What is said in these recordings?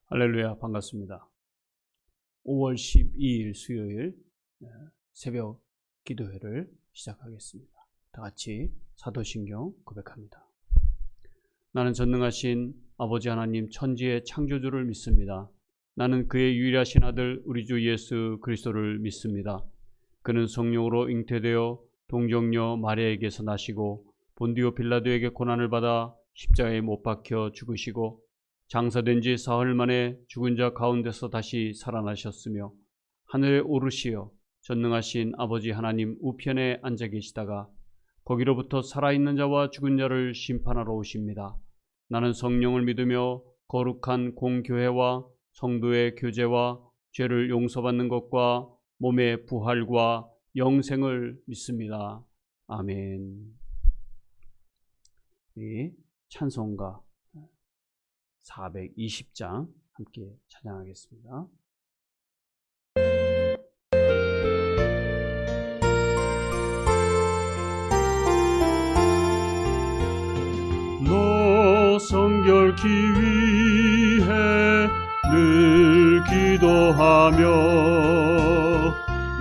할렐루야, 반갑습니다. 5월 12일 수요일 새벽 기도회를 시작하겠습니다. 다 같이 사도신경 고백합니다. 나는 전능하신 아버지 하나님 천지의 창조주를 믿습니다. 나는 그의 유일하신 아들 우리 주 예수 그리스도를 믿습니다. 그는 성령으로 잉태되어 동정녀 마리아에게서 나시고 본디오 빌라도에게 고난을 받아 십자가에 못 박혀 죽으시고 장사된 지 사흘 만에 죽은 자 가운데서 다시 살아나셨으며 하늘에 오르시어 전능하신 아버지 하나님 우편에 앉아 계시다가 거기로부터 살아있는 자와 죽은 자를 심판하러 오십니다. 나는 성령을 믿으며 거룩한 공교회와 성도의 교제와 죄를 용서받는 것과 몸의 부활과 영생을 믿습니다. 아멘. 이 찬송가 420장 함께 찬양하겠습니다. 너 성결케 위해 늘 기도하며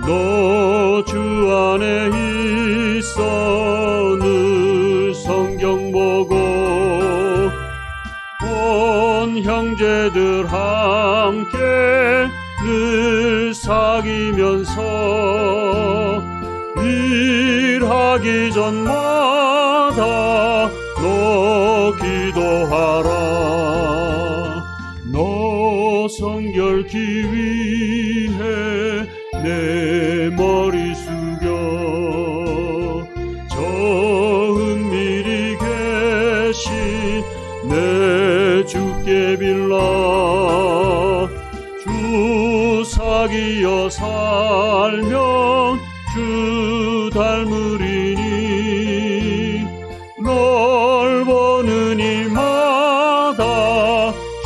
너 주 안에 있어 늘 성경 보고 온 형제들 함께 늘 사귀면서 일하기 전마다 너 기도하라. 너 성결케 위해 내 머리 숙여 저 은밀히 계신 내 주께 빌라. 주 사귀어 살면 주 닮으리니 널 보는 일마다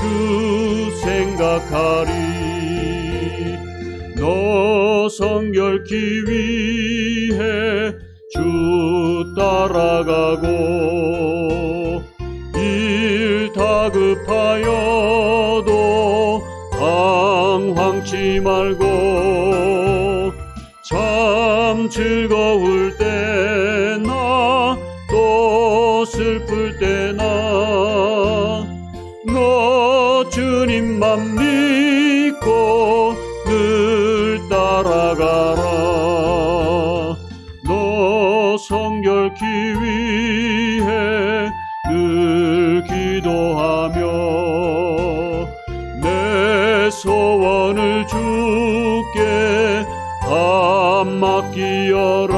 주 생각하리. 너 성결케 위해 주 따라가고 일 다급하여도 당황치 말고 참 즐거울 때나 또 슬플 때나 너 주님만 믿고 늘 따라가라. 너 성결케 위해 늘 기도하며 내 소원을 주께 다 맡기어라.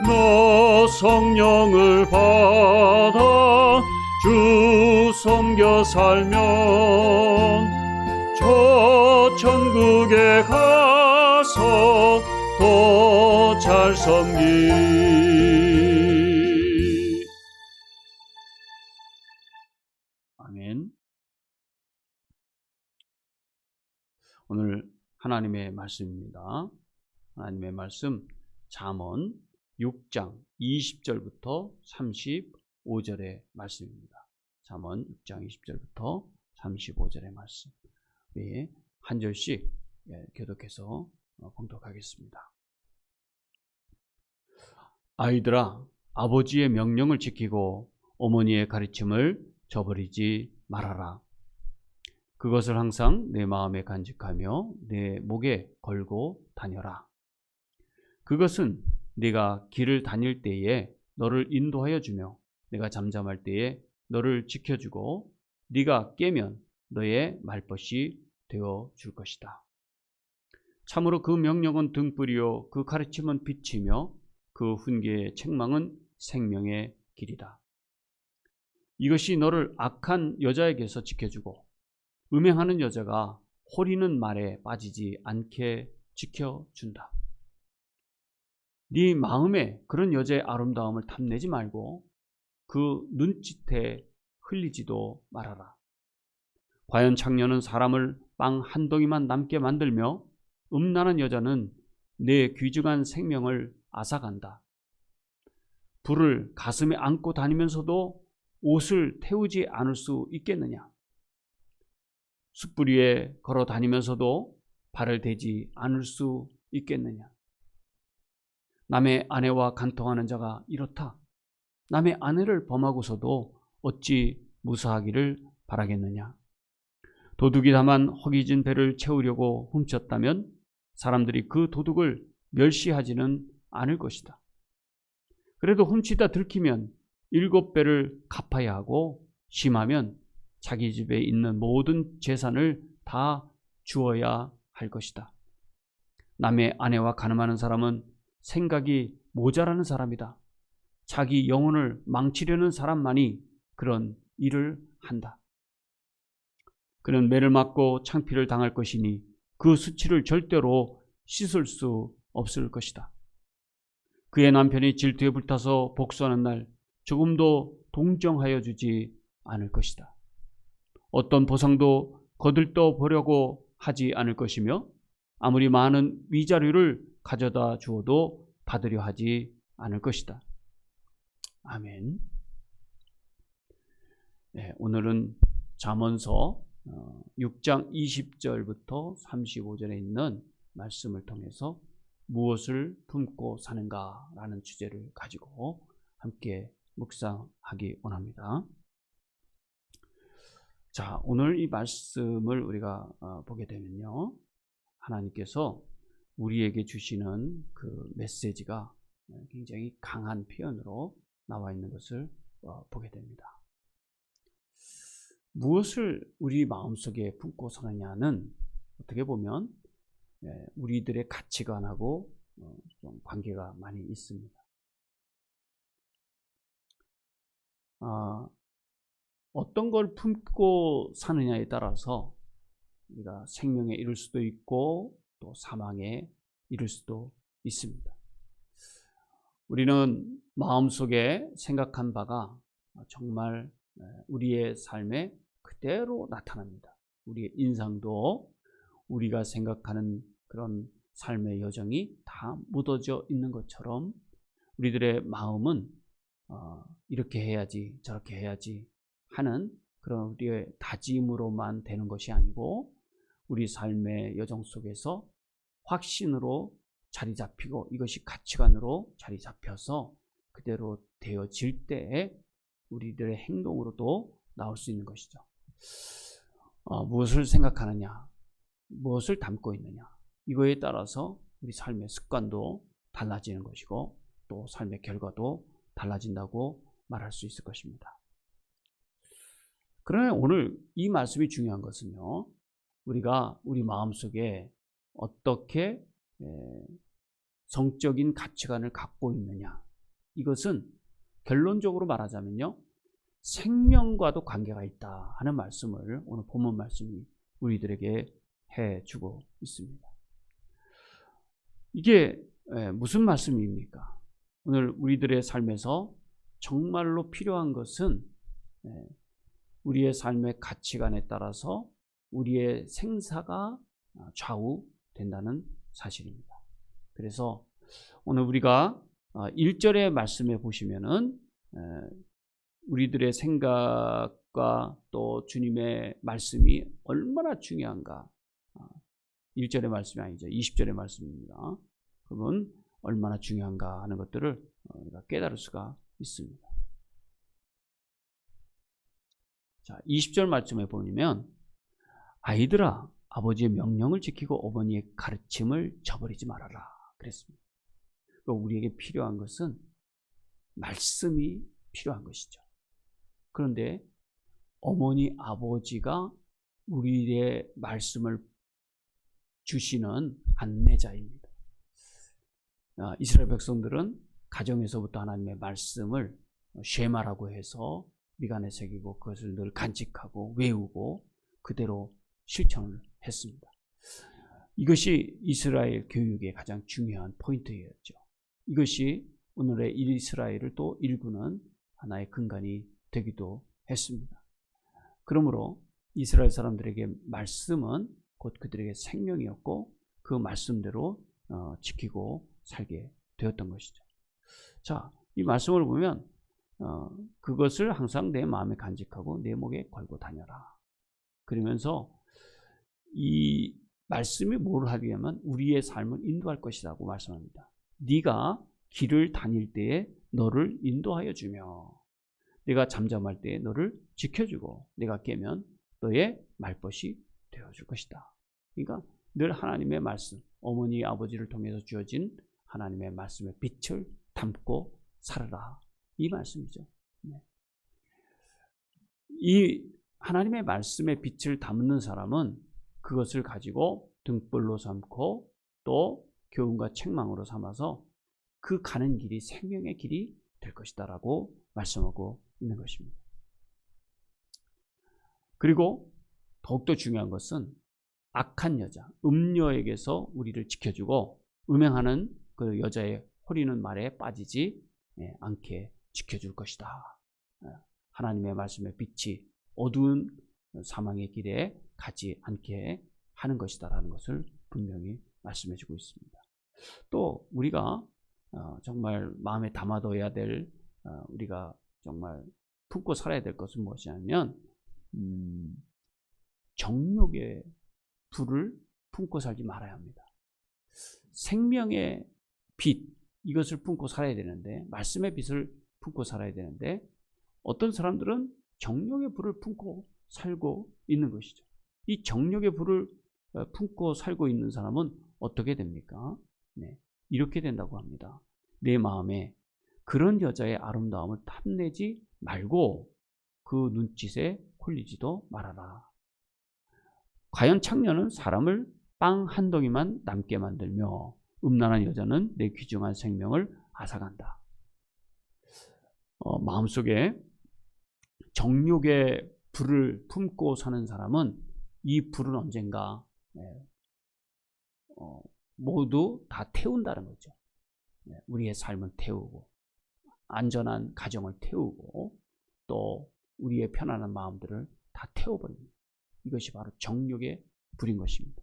너 성령을 받아 주 섬겨 살면 저 천국에 가서 더 잘 섬기리. 아멘. 오늘 하나님의 말씀입니다. 하나님의 말씀 잠언 6장 20절부터 35절의 말씀입니다. 잠언 6장 20절부터 35절의 말씀. 네, 한 절씩 교독해서 봉독하겠습니다. 아이들아, 아버지의 명령을 지키고 어머니의 가르침을 저버리지 말아라. 그것을 항상 내 마음에 간직하며 내 목에 걸고 다녀라. 그것은 네가 길을 다닐 때에 너를 인도하여 주며 네가 잠잠할 때에 너를 지켜주고 네가 깨면 너의 말벗이 되어 줄 것이다. 참으로 그 명령은 등불이요 그 가르침은 빛이며 그 훈계의 책망은 생명의 길이다. 이것이 너를 악한 여자에게서 지켜주고 음행하는 여자가 호리는 말에 빠지지 않게 지켜준다. 네 마음에 그런 여자의 아름다움을 탐내지 말고 그 눈짓에 흘리지도 말아라. 과연 창녀는 사람을 빵 한 덩이만 남게 만들며 음란한 여자는 내 귀중한 생명을 앗아간다. 불을 가슴에 안고 다니면서도 옷을 태우지 않을 수 있겠느냐? 숯불 위에 걸어 다니면서도 발을 대지 않을 수 있겠느냐? 남의 아내와 간통하는 자가 이렇다. 남의 아내를 범하고서도 어찌 무사하기를 바라겠느냐? 도둑이 다만 허기진 배를 채우려고 훔쳤다면 사람들이 그 도둑을 멸시하지는 않을 것이다. 그래도 훔치다 들키면 7배를 갚아야 하고 심하면 자기 집에 있는 모든 재산을 다 주어야 할 것이다. 남의 아내와 간음하는 사람은 생각이 모자라는 사람이다. 자기 영혼을 망치려는 사람만이 그런 일을 한다. 그는 매를 맞고 창피를 당할 것이니 그 수치를 절대로 씻을 수 없을 것이다. 그의 남편이 질투에 불타서 복수하는 날 조금도 동정하여 주지 않을 것이다. 어떤 보상도 거들떠 보려고 하지 않을 것이며 아무리 많은 위자료를 가져다 주어도 받으려 하지 않을 것이다. 아멘. 네, 오늘은 잠언서 6장 20절부터 35절에 있는 말씀을 통해서 무엇을 품고 사는가라는 주제를 가지고 함께 묵상하기 원합니다. 자, 오늘 이 말씀을 우리가 보게 되면요, 하나님께서 우리에게 주시는 그 메시지가 굉장히 강한 표현으로 나와 있는 것을 보게 됩니다. 무엇을 우리 마음속에 품고 사느냐는 어떻게 보면 우리들의 가치관하고 좀 관계가 많이 있습니다. 어떤 걸 품고 사느냐에 따라서 우리가 생명에 이를 수도 있고 또 사망에 이를 수도 있습니다. 우리는 마음속에 생각한 바가 정말 우리의 삶에 그대로 나타납니다. 우리의 인상도 우리가 생각하는 그런 삶의 여정이 다 묻어져 있는 것처럼 우리들의 마음은 이렇게 해야지 저렇게 해야지 하는 그런 우리의 다짐으로만 되는 것이 아니고 우리 삶의 여정 속에서 확신으로 자리 잡히고 이것이 가치관으로 자리 잡혀서 그대로 되어질 때에 우리들의 행동으로도 나올 수 있는 것이죠. 무엇을 생각하느냐, 무엇을 담고 있느냐, 이거에 따라서 우리 삶의 습관도 달라지는 것이고 또 삶의 결과도 달라진다고 말할 수 있을 것입니다. 그러나 오늘 이 말씀이 중요한 것은요, 우리가 우리 마음속에 어떻게 성적인 가치관을 갖고 있느냐, 이것은 결론적으로 말하자면요, 생명과도 관계가 있다 하는 말씀을 오늘 본문 말씀이 우리들에게 해주고 있습니다. 이게 무슨 말씀입니까? 오늘 우리들의 삶에서 정말로 필요한 것은 우리의 삶의 가치관에 따라서 우리의 생사가 좌우된다는 사실입니다. 그래서 오늘 우리가 1절의 말씀에 보시면은 우리들의 생각과 또 주님의 말씀이 얼마나 중요한가, 1절의 말씀이 아니죠. 20절의 말씀입니다. 그러면 얼마나 중요한가 하는 것들을 우리가 깨달을 수가 있습니다. 자, 20절 말씀에 보면 아이들아 아버지의 명령을 지키고 어머니의 가르침을 저버리지 말아라 그랬습니다. 우리에게 필요한 것은 말씀이 필요한 것이죠. 그런데 어머니 아버지가 우리의 말씀을 주시는 안내자입니다. 이스라엘 백성들은 가정에서부터 하나님의 말씀을 쉐마라고 해서 미간에 새기고 그것을 늘 간직하고 외우고 그대로 실천을 했습니다. 이것이 이스라엘 교육의 가장 중요한 포인트였죠. 이것이 오늘의 이스라엘을 또 일구는 하나의 근간이 되기도 했습니다. 그러므로 이스라엘 사람들에게 말씀은 곧 그들에게 생명이었고 그 말씀대로 지키고 살게 되었던 것이죠. 자, 이 말씀을 보면 그것을 항상 내 마음에 간직하고 내 목에 걸고 다녀라. 그러면서 이 말씀이 뭘 하려면 우리의 삶을 인도할 것이라고 말씀합니다. 네가 길을 다닐 때에 너를 인도하여 주며 내가 잠잠할 때에 너를 지켜주고 내가 깨면 너의 말벗이 되어줄 것이다. 그러니까 늘 하나님의 말씀, 어머니 아버지를 통해서 주어진 하나님의 말씀의 빛을 담고 살아라. 이 말씀이죠. 이 하나님의 말씀의 빛을 담는 사람은 그것을 가지고 등불로 삼고 또 교훈과 책망으로 삼아서 그 가는 길이 생명의 길이 될 것이다 라고 말씀하고 있는 것입니다. 그리고 더욱더 중요한 것은 악한 여자, 음녀에게서 우리를 지켜주고 음행하는 그 여자의 호리는 말에 빠지지 않게 지켜줄 것이다. 하나님의 말씀의 빛이 어두운 사망의 길에 가지 않게 하는 것이다 라는 것을 분명히 말씀해 주고 있습니다. 또 우리가 정말 마음에 담아둬야 될 우리가 정말 품고 살아야 될 것은 무엇이냐면 정욕의 불을 품고 살지 말아야 합니다. 생명의 빛 이것을 품고 살아야 되는데 말씀의 빛을 품고 살아야 되는데 어떤 사람들은 정욕의 불을 품고 살고 있는 것이죠. 이 정욕의 불을 품고 살고 있는 사람은 어떻게 됩니까? 이렇게 된다고 합니다. 내 마음에 그런 여자의 아름다움을 탐내지 말고 그 눈짓에 홀리지도 말아라. 과연 창녀는 사람을 빵 한 덩이만 남게 만들며 음란한 여자는 내 귀중한 생명을 앗아간다. 마음속에 정욕의 불을 품고 사는 사람은 이 불은 언젠가 모두 다 태운다는 거죠. 우리의 삶을 태우고 안전한 가정을 태우고 또 우리의 편안한 마음들을 다 태워버립니다. 이것이 바로 정욕의 불인 것입니다.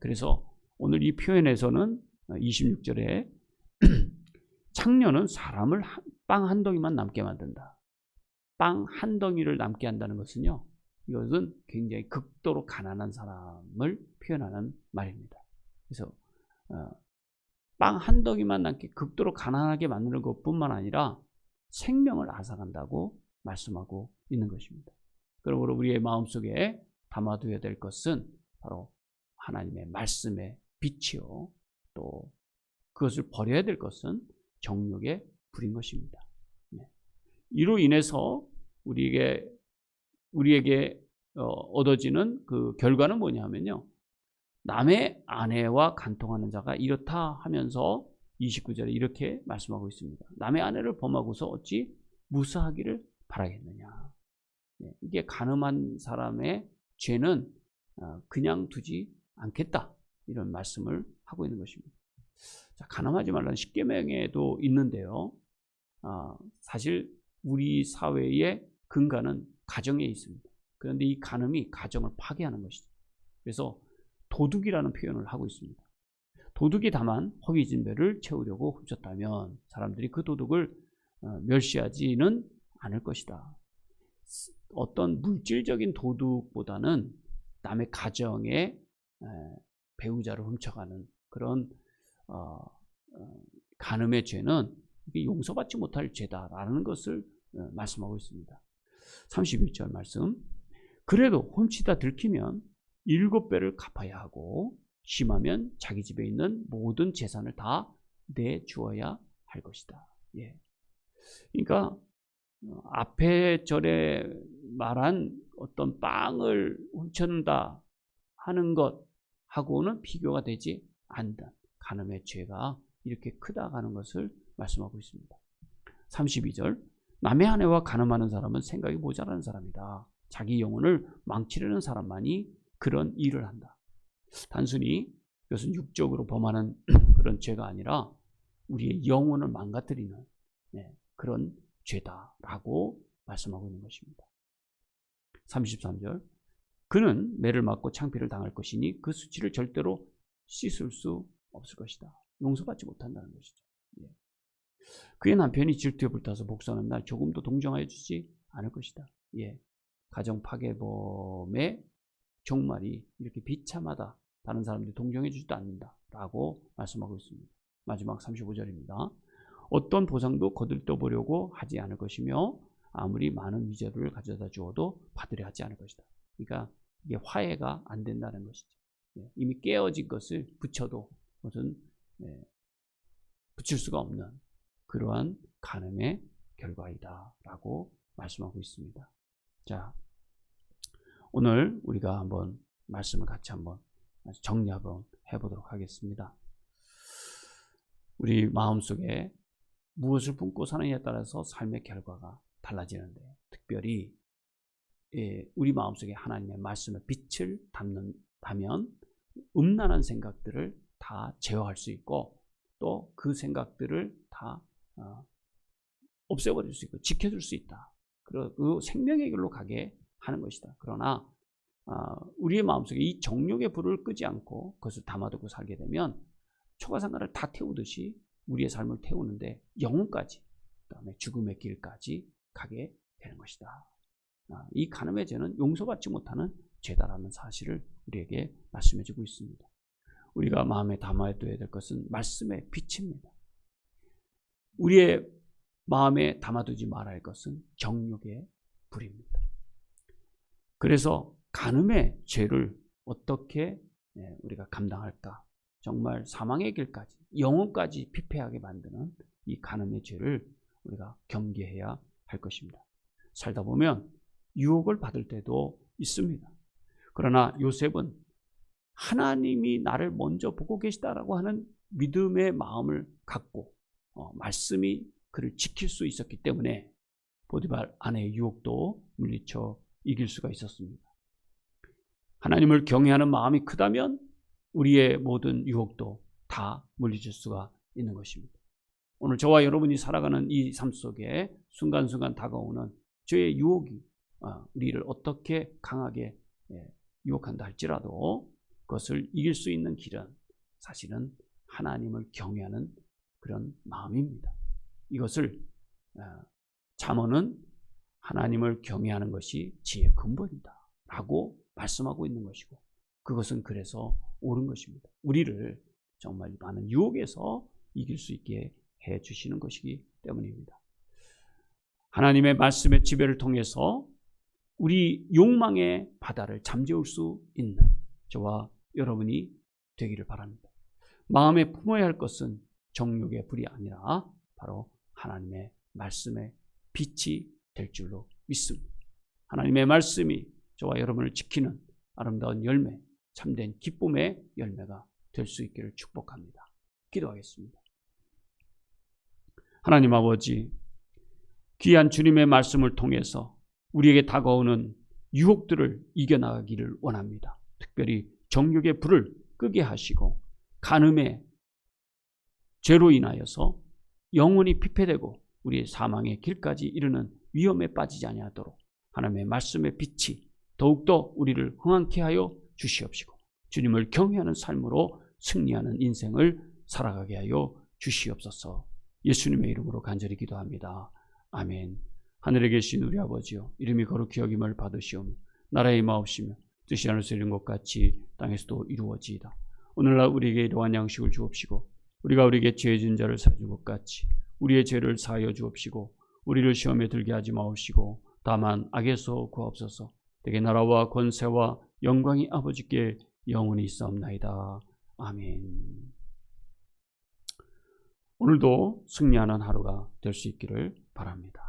그래서 오늘 이 표현에서는 26절에 창녀는 사람을 빵 한 덩이만 남게 만든다. 빵 한 덩이를 남게 한다는 것은요. 이것은 굉장히 극도로 가난한 사람을 표현하는 말입니다. 그래서 빵 한 덩이만 남게 극도로 가난하게 만드는 것뿐만 아니라 생명을 앗아간다고 말씀하고 있는 것입니다. 그러므로 우리의 마음속에 담아두어야 될 것은 바로 하나님의 말씀의 빛이요. 또 그것을 버려야 될 것은 정욕의 불인 것입니다. 이로 인해서 우리에게 얻어지는 그 결과는 뭐냐면요. 남의 아내와 간통하는 자가 이렇다 하면서 29절에 이렇게 말씀하고 있습니다. 남의 아내를 범하고서 어찌 무사하기를 바라겠느냐. 이게 간음한 사람의 죄는 그냥 두지 않겠다. 이런 말씀을 하고 있는 것입니다. 자, 간음하지 말라는 십계명에도 있는데요. 사실 우리 사회의 근간은 가정에 있습니다. 그런데 이 간음이 가정을 파괴하는 것이죠. 그래서 도둑이라는 표현을 하고 있습니다. 도둑이 다만 허위 진배를 채우려고 훔쳤다면 사람들이 그 도둑을 멸시하지는 않을 것이다. 어떤 물질적인 도둑보다는 남의 가정에 배우자를 훔쳐가는 그런 간음의 죄는 용서받지 못할 죄다라는 것을 말씀하고 있습니다. 31절 말씀. 그래도 훔치다 들키면 7배를 갚아야 하고 심하면 자기 집에 있는 모든 재산을 다 내주어야 할 것이다. 예. 그러니까 앞에 절에 말한 어떤 빵을 훔쳐낸다 하는 것하고는 비교가 되지 않는다. 간음의 죄가 이렇게 크다 하는 것을 말씀하고 있습니다. 32절. 남의 아내와 간음하는 사람은 생각이 모자라는 사람이다. 자기 영혼을 망치려는 사람만이 그런 일을 한다. 단순히 이것은 육적으로 범하는 그런 죄가 아니라 우리의 영혼을 망가뜨리는 그런 죄다라고 말씀하고 있는 것입니다. 33절. 그는 매를 맞고 창피를 당할 것이니 그 수치를 절대로 씻을 수 없을 것이다. 용서받지 못한다는 것이죠. 그의 남편이 질투에 불타서 복수하는 날 조금도 동정하여 주지 않을 것이다. 가정 파괴범의 종말이 이렇게 비참하다. 다른 사람들이 동정해 주지도 않는다라고 말씀하고 있습니다. 마지막 35절입니다. 어떤 보상도 거들떠보려고 하지 않을 것이며 아무리 많은 위자료를 가져다 주어도 받으려 하지 않을 것이다. 그러니까 이게 화해가 안 된다는 것이죠. 이미 깨어진 것을 붙여도 무슨 붙일 수가 없는 그러한 간음의 결과이다라고 말씀하고 있습니다. 자, 오늘 우리가 한번 말씀을 같이 한번 정리 한번 해보도록 하겠습니다. 우리 마음속에 무엇을 품고 사느냐에 따라서 삶의 결과가 달라지는데, 특별히 우리 마음속에 하나님의 말씀의 빛을 담는다면 음란한 생각들을 다 제어할 수 있고, 또 그 생각들을 다 없애버릴 수 있고 지켜줄 수 있다. 그 생명의 길로 가게 하는 것이다. 그러나 우리의 마음속에 이 정욕의 불을 끄지 않고 그것을 담아두고 살게 되면 초가상간을 다 태우듯이 우리의 삶을 태우는데 영혼까지, 그다음에 죽음의 길까지 가게 되는 것이다. 이 간음의 죄는 용서받지 못하는 죄다라는 사실을 우리에게 말씀해주고 있습니다. 우리가 마음에 담아둬야 될 것은 말씀의 빛입니다. 우리의 마음에 담아두지 말아야 할 것은 정욕의 불입니다. 그래서 간음의 죄를 어떻게 우리가 감당할까? 정말 사망의 길까지, 영혼까지 피폐하게 만드는 이 간음의 죄를 우리가 경계해야 할 것입니다. 살다 보면 유혹을 받을 때도 있습니다. 그러나 요셉은 하나님이 나를 먼저 보고 계시다라고 하는 믿음의 마음을 갖고 말씀이 그를 지킬 수 있었기 때문에 보디발 아내의 유혹도 물리쳐 이길 수가 있었습니다. 하나님을 경외하는 마음이 크다면 우리의 모든 유혹도 다 물리칠 수가 있는 것입니다. 오늘 저와 여러분이 살아가는 이 삶 속에 순간순간 다가오는 죄의 유혹이 우리를 어떻게 강하게 유혹한다 할지라도 그것을 이길 수 있는 길은 사실은 하나님을 경외하는 그런 마음입니다. 이것을 잠언은 하나님을 경외하는 것이 지혜의 근본이다 라고 말씀하고 있는 것이고, 그것은 그래서 옳은 것입니다. 우리를 정말 많은 유혹에서 이길 수 있게 해주시는 것이기 때문입니다. 하나님의 말씀의 지배를 통해서 우리 욕망의 바다를 잠재울 수 있는 저와 여러분이 되기를 바랍니다. 마음에 품어야 할 것은 정욕의 불이 아니라 바로 하나님의 말씀의 빛이 될 줄로 믿습니다. 하나님의 말씀이 저와 여러분을 지키는 아름다운 열매, 참된 기쁨의 열매가 될 수 있기를 축복합니다. 기도하겠습니다. 하나님 아버지, 귀한 주님의 말씀을 통해서 우리에게 다가오는 유혹들을 이겨나가기를 원합니다. 특별히 정욕의 불을 끄게 하시고 간음의 죄로 인하여서 영혼이 피폐되고 우리의 사망의 길까지 이르는 위험에 빠지지 아니하도록 하나님의 말씀의 빛이 더욱더 우리를 흥황케 하여 주시옵시고 주님을 경외하는 삶으로 승리하는 인생을 살아가게 하여 주시옵소서. 예수님의 이름으로 간절히 기도합니다. 아멘. 하늘에 계신 우리 아버지여, 이름이 거룩히 여김을 받으시오며 나라의 임하옵시며 뜻이 하늘에서 이룬 것 같이 땅에서도 이루어지이다. 오늘날 우리에게 이러한 양식을 주옵시고 우리가 우리에게 죄 지은 자를 사해준 것 같이 우리의 죄를 사하여 주옵시고 우리를 시험에 들게 하지 마옵시고 다만 악에서 구하옵소서. 대개 나라와 권세와 영광이 아버지께 영원히 있사옵나이다. 아멘. 오늘도 승리하는 하루가 될 수 있기를 바랍니다.